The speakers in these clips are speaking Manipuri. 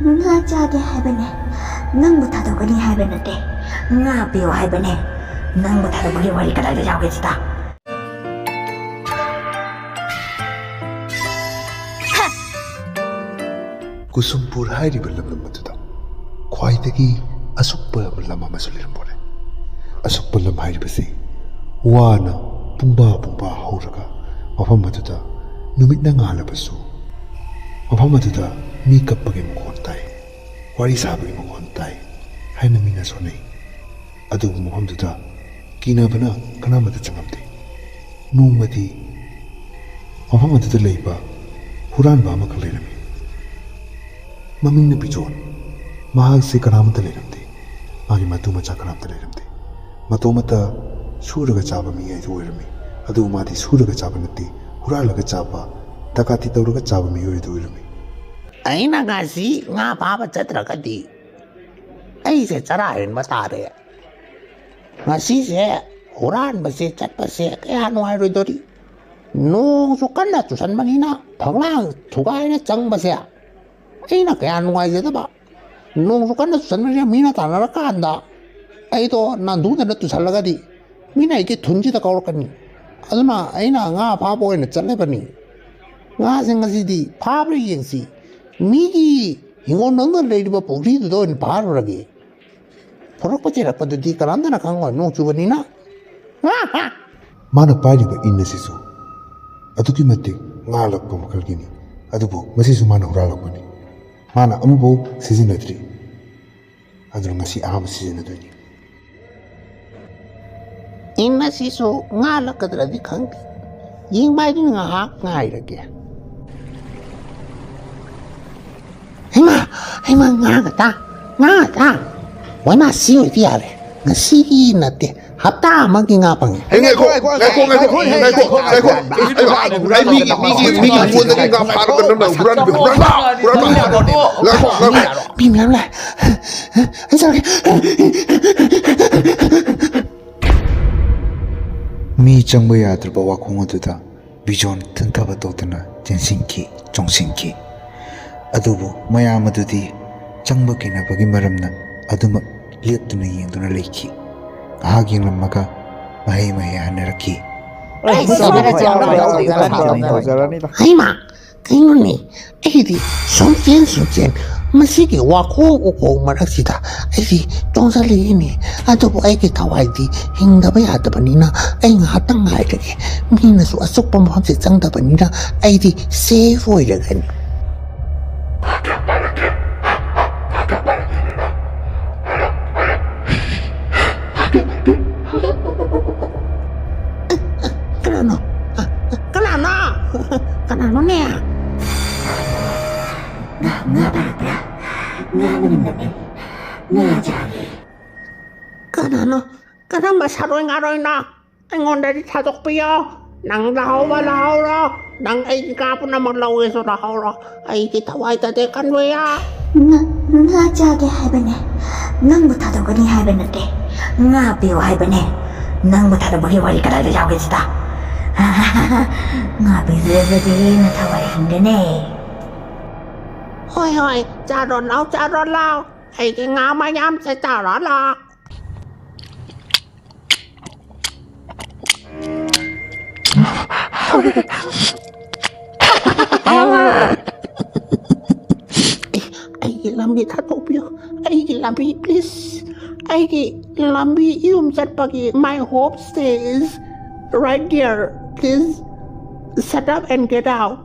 ngachabihingchabi haibane nangbu thadogani haiba nate ngabiyo haibane nangbu thadogani wari kadai yauge sida Kusumpur hairiba lamlam aduda khwaidagi asukpa lam amasu lirambore asukpa lam hairibase wana pungba hauraga mafam aduda numitna ngalabasu mafam aduda mi kappage mukon tai wari sabage mukon tai haina mina sonai adu mafam aduda kinabana kanamata changamde nongmadi mafam aduda leiba huranba amakal leirami Maming na bijon, mahal si kanamata leramde, magi matu macha kanamata leramde. Mato mata suraga chaba mi ay duirami, adu umadi suraga chaba nati, huralaga chaba, takati tauraga chaba mi ay duirami. Ay na nga si nga papa chatraga di. Ay se charahin matare. Nga si se huran ba se chat ba se kaya ano ay ridori. Nung sukan na tusan manina, panglang tugay na chang ba se. Ay na kaya nungai zeta ba nung sukan na tusan na mina tanara ka anda ay to nanduda na tusan laga di mina iki tunji ta kaur kani aduna ay na nga pabo ay na chale bani nga senga si di pabri yang si migi hingon nang na lady ba pogri do in paro lagi porak pa chira pa di karanda na kangwa nung chubani na Mana pari ba inna sisu, adu ki mati ngalak pa makal gini, adu po masisu mana huralak bani. Mana amubo sizinadri adu nga si ama sizinadri inna siso ngala kadra di khangti ying mai din nga hak ngai rage hema nga ta wana siyo ti ale nga si na te hapta ma ki nga pang Ngai ko mi phone da nga phar ka na huran bi mi la ai sa mi changba yadraba wakhong aduda bijon thantaba tawdana jensinki chongsinki adubu mayam adudi changba kinabagi maramna aduma leptuna yengduna leiki ahag yenglamaga mahai hanaraki Haima, kayo ni, di, sumchen, masigi wako uko maraksita, di, tongsali ini, ato po ay kitaway di, hinga ba yata pa nina, ay nga hatang nga lagi, mina su asok pa mo si sang pa nina, ay di, safe way lagan. Kanano niya? Kanang masaroy na. Ang onda di tatok piyo. Nang lahaw ra. Nang ay kapo na maglawin sa lahaw ra. Ay kitaway tate kanwaya. ngachabihingchabi haibane nangbu thadogani haiba nate ngabiyo haibane nangbu thadogani wari kadai yauge sida ngabiyo na thawai hingane Hoi, cha rồi lao. Ay cái ngao mà nhắm sẽ cha rõ là. Ay làm gì thắt bộ biểu. Ay làm gì please. Ay làm gì chặt bagi. My hope stays right there. Please set up and get out.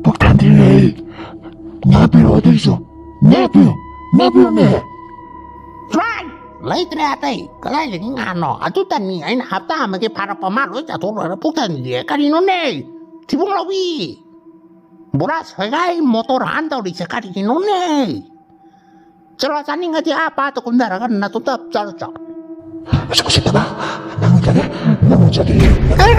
Bogtandri, Nabil 어디 있어? Nabil 네. Right, lấy cái này, cái này là cái ngàn nọ, à chúng ta nhìn anh hấp ta mà cái parapamat với chả thốt rồi nó Bogtandri, cái gì nó nè, thì bông lâu đi, bố ra sợi gai motor han tao đi sẽ cái gì nó nè, cho nó sáng ngay thì apa tao cũng đã ra cái nào tụt tập cho nó chọn. Masuk ke situ, Bang. Namun jadi. Ay,